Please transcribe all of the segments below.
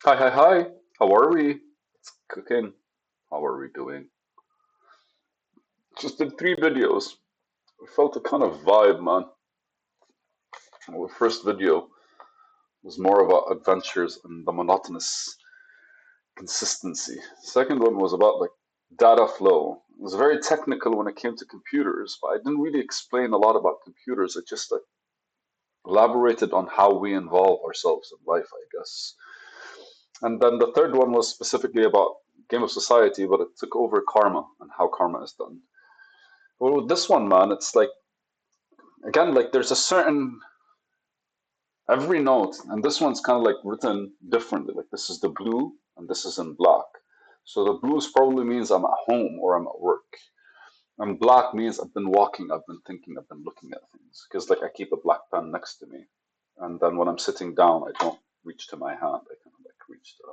Hi, hi, hi. How are we? It's cooking. How are we doing? Just did three videos. I felt a kind of vibe, man. Well, the first video was more about adventures and the monotonous consistency. Second one was about like data flow. It was very technical when it came to computers, but I didn't really explain a lot about computers. I just like elaborated on how we involve ourselves in life, I guess. And then the third one was specifically about Game of Society, but it took over karma and how karma is done. Well, with this one, man, it's like again, like there's a certain every note, and this one's kind of like written differently. Like this is the blue, and this is in black. So the blues probably means I'm at home or I'm at work, and black means I've been walking, I've been thinking, I've been looking at things. Because like I keep a black pen next to me, and then when I'm sitting down, I don't reach to my hand. I kind of like reach to.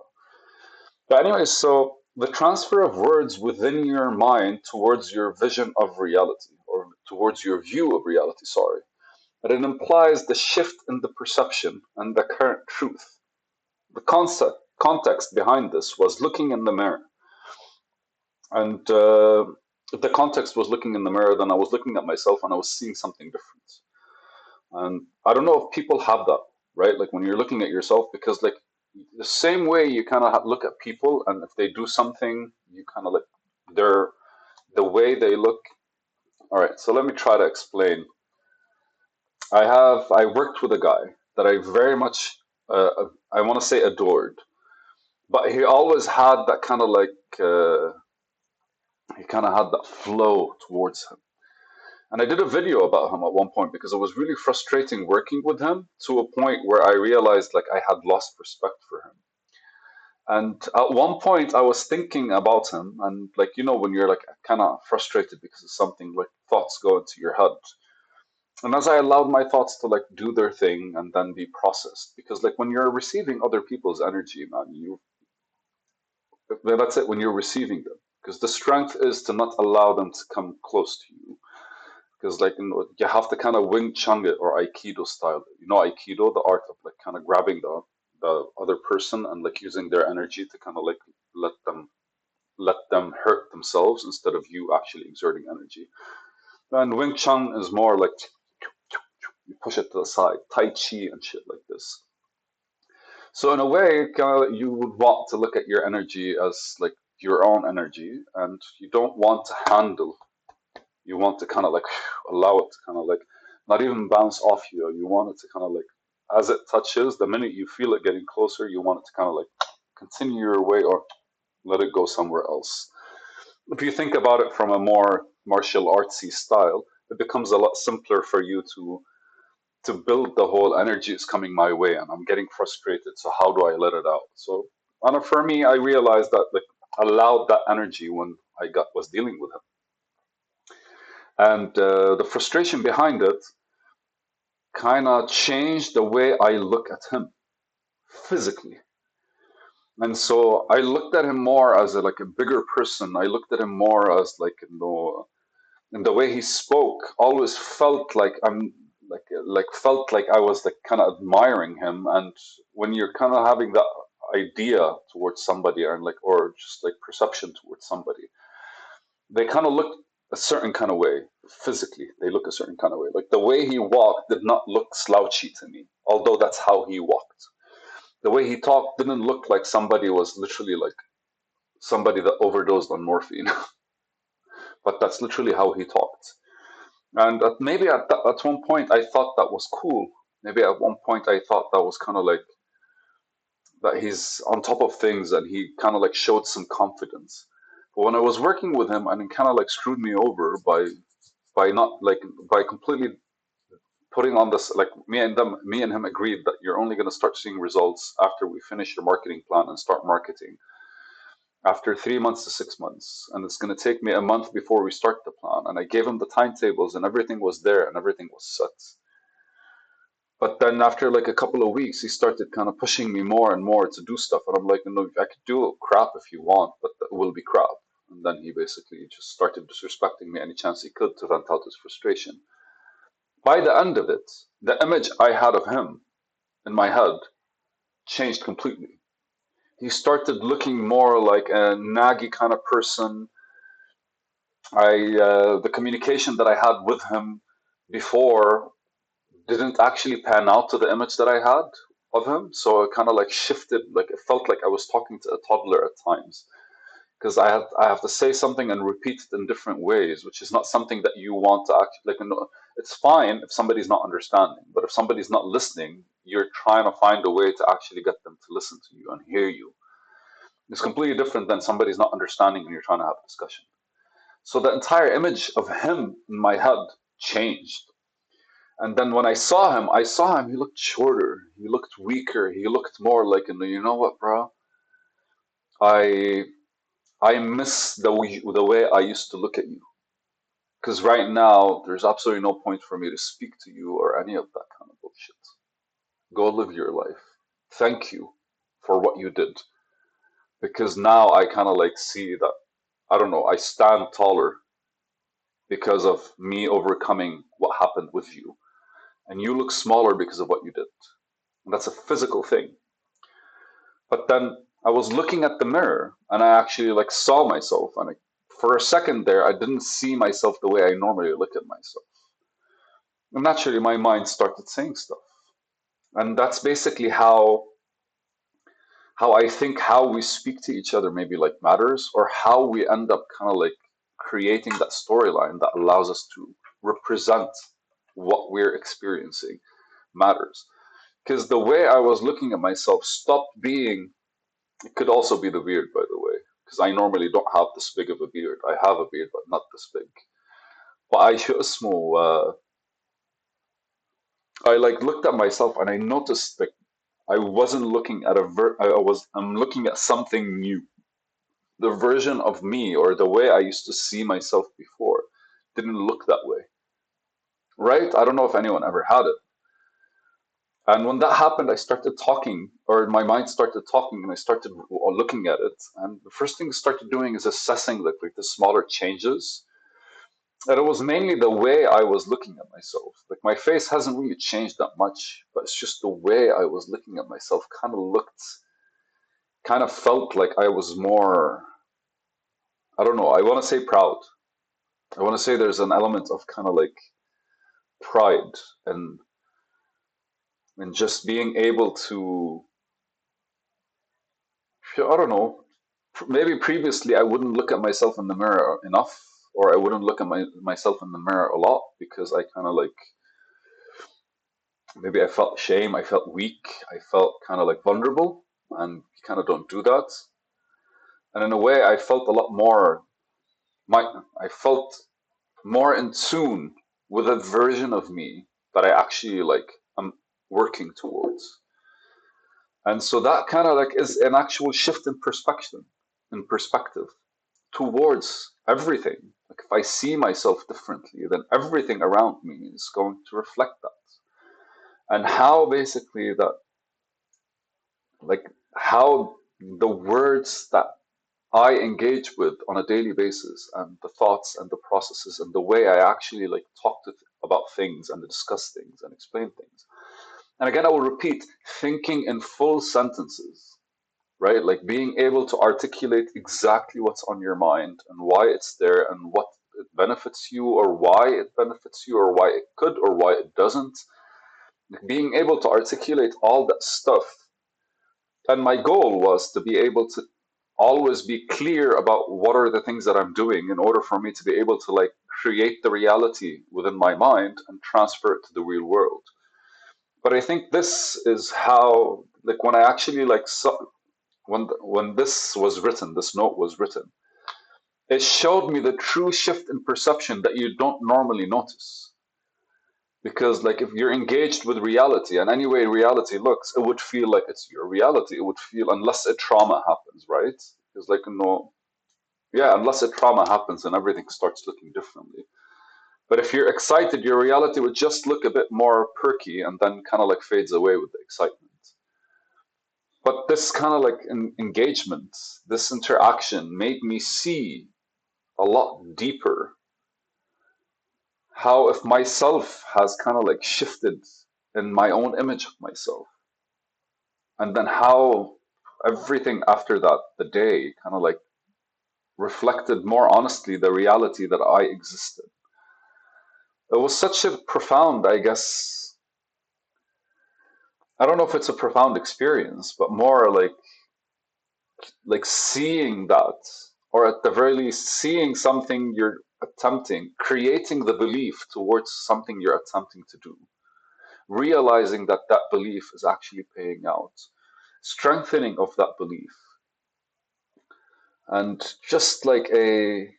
But anyway, so the transfer of words within your mind towards your vision of reality, or towards your view of reality. Sorry, but it implies the shift in the perception and the current truth. The context behind this was looking in the mirror, and if the context was looking in the mirror, then I was looking at myself and I was seeing something different. And I don't know if people have that, right? Like when you're looking at yourself, because like the same way you kind of look at people, and if they do something, you kind of like their the way they look. All right, so let me try to explain. I worked with a guy that I very much I want to say adored, but he always had that kind of like he kind of had that flow towards him. And I did a video about him at one point because it was really frustrating working with him to a point where I realized like I had lost respect for him. And at one point I was thinking about him and like when you're like kind of frustrated because of something, like thoughts go into your head. And as I allowed my thoughts to like do their thing and then be processed, because like when you're receiving other people's energy, man, that's it, when you're receiving them. Because the strength is to not allow them to come close to you. Because like you have to kind of Wing Chun it or Aikido style. Aikido, the art of like kind of grabbing the other person and like using their energy to kind of like let them let them hurt themselves instead of you actually exerting energy. And Wing Chun is more like you push it to the side, Tai Chi and shit like this. So in a way, kind of, you would want to look at your energy as like your own energy, and you don't want to handle. You want to kind of like allow it to kind of like not even bounce off you. You want it to kind of like as it touches, the minute you feel it getting closer, you want it to kind of like continue your way or let it go somewhere else. If you think about it from a more martial artsy style, it becomes a lot simpler for you to build the whole energy is coming my way and I'm getting frustrated. So how do I let it out? So and for me, I realized that like allowed that energy when I got was dealing with him, and the frustration behind it kind of changed the way I look at him physically. And so I looked at him more as like a bigger person. I looked at him more as like and the way he spoke always felt like I'm felt like I was like kind of admiring him. And when you're kind of having that idea towards somebody and like or just like perception towards somebody, they kind of look a certain kind of way physically. They look a certain kind of way. Like the way he walked did not look slouchy to me, although that's how he walked. The way he talked didn't look like somebody was literally like somebody that overdosed on morphine, but that's literally how he talked. And maybe at one point I thought that was cool. Maybe at one point I thought that was kind of like that he's on top of things and he kind of like showed some confidence. But when I was working with him and he kind of like screwed me over by not like by completely putting on this like me and him agreed that you're only going to start seeing results after we finish your marketing plan and start marketing after 3 months to 6 months, and it's going to take me a month before we start the plan. And I gave him the timetables and everything was there and everything was set. But then after like a couple of weeks he started kind of pushing me more and more to do stuff, and I'm like, no, I could do crap if you want, but that will be crap. And then he basically just started disrespecting me any chance he could to vent out his frustration. By the end of it, the image I had of him in my head changed completely. he started looking more like a naggy kind of person. The communication that I had with him before didn't actually pan out to the image that I had of him. So it kind of like shifted, like it felt like I was talking to a toddler at times because I have to say something and repeat it in different ways, which is not something that you want to actually like. It's fine if somebody's not understanding, but if somebody's not listening, you're trying to find a way to actually get them to listen to you and hear you. It's completely different than somebody's not understanding and you're trying to have a discussion. So the entire image of him in my head changed. And then when I saw him, he looked shorter, he looked weaker, he looked more like, you know what, bro? I I miss the way I used to look at you. Because right now, there's absolutely no point for me to speak to you or any of that kind of bullshit. Go live your life. Thank you for what you did. Because now I kind of like see that, I don't know, I stand taller because of me overcoming what happened with you. And you look smaller because of what you did. And that's a physical thing. But then I was looking at the mirror and I actually like saw myself and for a second there I didn't see myself the way I normally look at myself. And naturally my mind started saying stuff. And that's basically how I think how we speak to each other maybe like matters, or how we end up kind of like creating that storyline that allows us to represent what we're experiencing matters. Because the way I was looking at myself stopped being, it could also be the beard, by the way, because I normally don't have this big of a beard. I have a beard, but not this big. But I like looked at myself and I noticed that I wasn't looking at I'm looking at something new. The version of me or the way I used to see myself before didn't look that way, right? I don't know if anyone ever had it. And when that happened, I started talking, or my mind started talking, and I started looking at it. And the first thing I started doing is assessing like the smaller changes. And it was mainly the way I was looking at myself. Like my face hasn't really changed that much, but it's just the way I was looking at myself kind of felt like I was more, I don't know, I want to say proud. I want to say there's an element of kind of like pride and just being able to, I don't know, maybe previously I wouldn't look at myself in the mirror enough, or I wouldn't look at myself in the mirror a lot because I kind of like, maybe I felt shame, I felt weak, I felt kind of like vulnerable, and you kind of don't do that. And in a way, I felt a lot more, I felt more in tune with a version of me that I actually like, I'm working towards. And so that kind of like is an actual shift in perspective towards everything. Like if I see myself differently, then everything around me is going to reflect that. And how basically that, like how the words that I engage with on a daily basis and the thoughts and the processes and the way I actually like talk about things and discuss things and explain things. And again, I will repeat, thinking in full sentences, right? Like being able to articulate exactly what's on your mind and why it's there and what it benefits you or why it benefits you or why it could or why it doesn't. Like being able to articulate all that stuff. And my goal was to be able to always be clear about what are the things that I'm doing in order for me to be able to like create the reality within my mind and transfer it to the real world. But I think this is how, like when I actually like saw, when this was written, this note was written, it showed me the true shift in perception that you don't normally notice. Because like if you're engaged with reality and any way reality looks, it would feel like it's your reality. It would feel, unless a trauma happens, right? It's like, yeah, unless a trauma happens and everything starts looking differently. But if you're excited, your reality would just look a bit more perky and then kind of like fades away with the excitement. But this kind of like engagement, this interaction made me see a lot deeper how if myself has kind of like shifted in my own image of myself, and then how everything after that, the day, kind of like reflected more honestly the reality that I existed. It was such a profound, I guess, I don't know if it's a profound experience, but more like seeing that, or at the very least seeing something you're attempting, creating the belief towards something you're attempting to do, realizing that that belief is actually paying out, strengthening of that belief, and just like an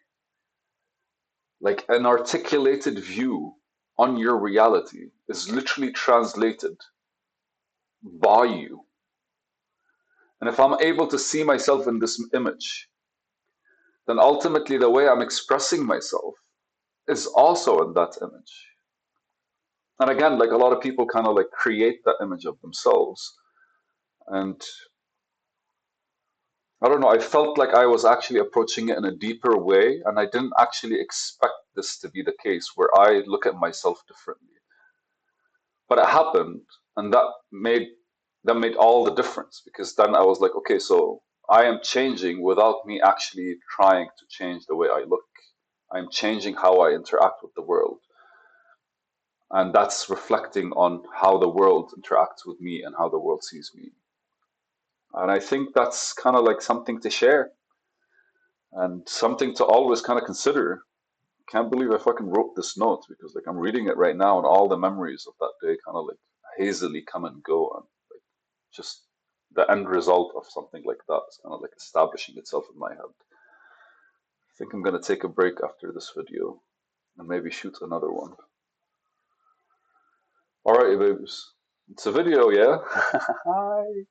articulated view on your reality is literally translated by you. And if I'm able to see myself in this image, then ultimately the way I'm expressing myself is also in that image. And again, like a lot of people kind of like create that image of themselves. And I don't know, I felt like I was actually approaching it in a deeper way. And I didn't actually expect this to be the case where I look at myself differently. But it happened, and that made all the difference, because then I was like, okay, so I am changing without me actually trying to change the way I look. I'm changing how I interact with the world. And that's reflecting on how the world interacts with me and how the world sees me. And I think that's kind of like something to share and something to always kind of consider. Can't believe I fucking wrote this note, because like I'm reading it right now and all the memories of that day kind of like hazily come and go, and like just the end result of something like that is kind of like establishing itself in my head. I think I'm gonna take a break after this video and maybe shoot another one. Alright, babes. It's a video, yeah? Hi.